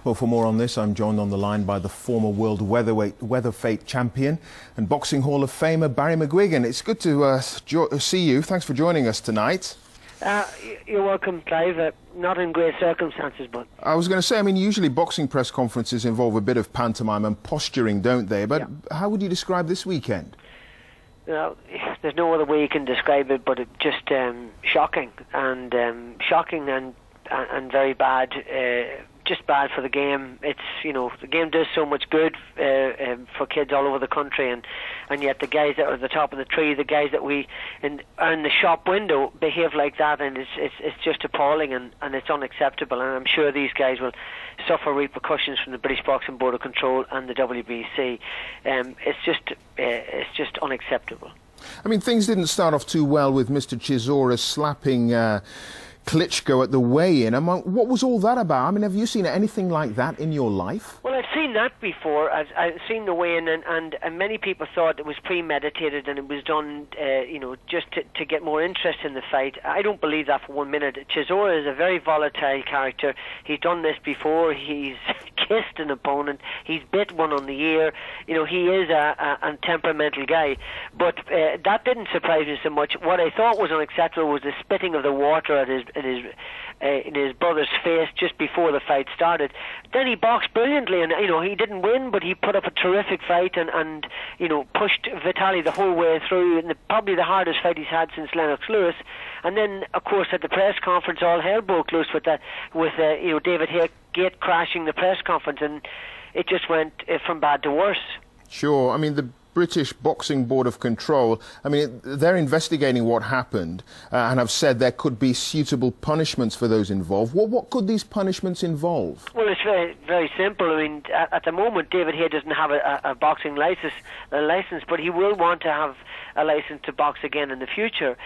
Well, for more on this, I'm joined on the line by the former world weatherweight champion and Boxing Hall of Famer Barry McGuigan. It's good to see you. Thanks for joining us tonight. You're welcome, Clive. Not in great circumstances, but... I was going to say, I mean, usually boxing press conferences involve a bit of pantomime and posturing, don't they? But yeah. How would you describe this weekend? Well, there's no other way you can describe it, but just shocking and very bad. Just bad for the game. It's, you know, the game does so much good for kids all over the country, and yet the guys that are at the top of the tree, the guys that are in the shop window, behave like that, and it's just appalling, and it's unacceptable. And I'm sure these guys will suffer repercussions from the British Boxing Board of Control and the WBC. It's just unacceptable. I mean, things didn't start off too well with Mr. Chisora slapping Klitschko at the weigh-in. What was all that about? I mean, have you seen anything like that in your life? Well, I've seen that before. I've seen the weigh-in, and many people thought it was premeditated and it was done, you know, just to get more interest in the fight. I don't believe that for 1 minute. Chisora is a very volatile character. He's done this before. He's kissed an opponent. He's bit one on the ear. You know, he is a temperamental guy. But that didn't surprise me so much. What I thought was unacceptable was the spitting of the water at in his brother's face just before the fight started. Then he boxed brilliantly, and you know, he didn't win, but he put up a terrific fight and you know, pushed Vitaly the whole way through, and probably the hardest fight he's had since Lennox Lewis. And then, of course, at the press conference, all hell broke loose with you know, David Haye gate crashing the press conference, and it just went from bad to worse. Sure. I mean, the British Boxing Board of Control, I mean, they're investigating what happened and have said there could be suitable punishments for those involved. What could these punishments involve? Well, it's very, very simple. I mean, at the moment, David Haye doesn't have a boxing license, but he will want to have a license to box again in the future.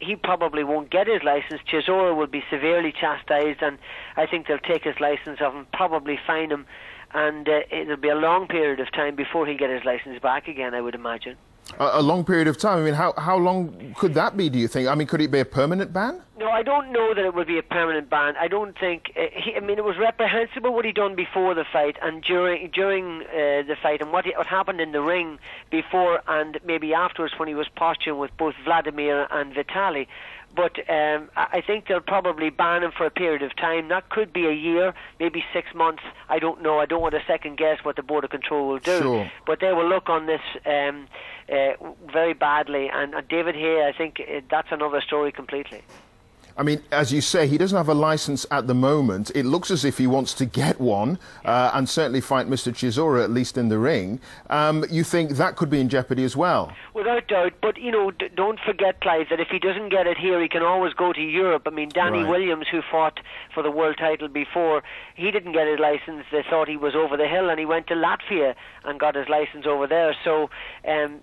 He probably won't get his license. Chisora will be severely chastised, and I think they'll take his license off him, probably fine him, and it'll be a long period of time before he'll get his license back again, I would imagine. A long period of time? I mean, how long could that be, do you think? I mean, could it be a permanent ban? No, I don't know that it would be a permanent ban. I don't think... I mean, it was reprehensible what he done before the fight and during the fight, and what happened in the ring before and maybe afterwards when he was posturing with both Vladimir and Vitaly. But I think they'll probably ban him for a period of time. That could be a year, maybe 6 months. I don't know. I don't want to second guess what the Board of Control will do. Sure. But they will look on this very badly. And David Haye, I think that's another story completely. I mean, as you say, he doesn't have a license at the moment. It looks as if he wants to get one and certainly fight Mr. Chisora, at least in the ring. You think that could be in jeopardy as well? Without doubt, but, you know, don't forget, Clive, that if he doesn't get it here, he can always go to Europe. I mean, Danny Williams, who fought for the world title before, he didn't get his license. They thought he was over the hill, and he went to Latvia and got his license over there. So,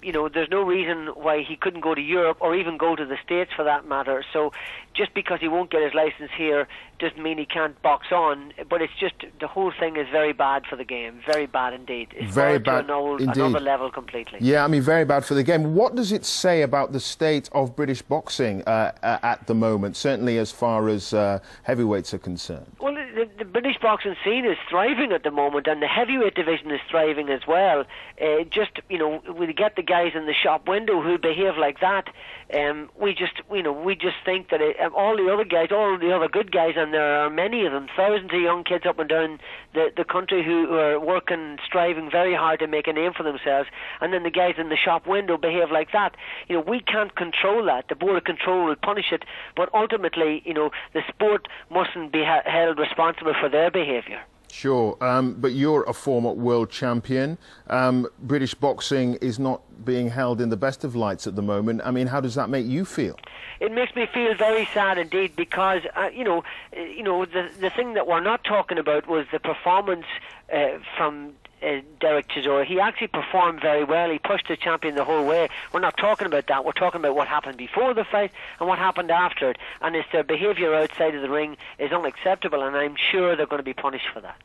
you know, there's no reason why he couldn't go to Europe or even go to the States for that matter. So just because he won't get his license here doesn't mean he can't box on, but it's just the whole thing is very bad for the game, very bad indeed. It's very bad indeed. Another level completely. Yeah, I mean, very bad for the game. What does it say about the state of British boxing at the moment, certainly as far as heavyweights are concerned? Well, the British boxing scene is thriving at the moment, and the heavyweight division is thriving as well. Just, you know, we get the guys in the shop window who behave like that. We just think that all the other guys, all the other good guys, and there are many of them, thousands of young kids up and down the country who are working, striving very hard to make a name for themselves, and then the guys in the shop window behave like that. You know, we can't control that. The Board of Control will punish it, but ultimately, you know, the sport mustn't be held responsible for their behaviour. Sure, but you're a former world champion. British boxing is not being held in the best of lights at the moment. I mean, how does that make you feel? It makes me feel very sad indeed, because the thing that we're not talking about was the performance from Derek Chisora. He actually performed very well. He pushed the champion the whole way. We're not talking about that. We're talking about what happened before the fight and what happened after it. And it's their behaviour outside of the ring is unacceptable, and I'm sure they're going to be punished for that.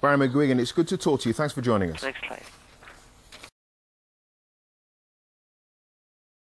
Barry McGuigan, it's good to talk to you. Thanks for joining us. Thanks, Clive.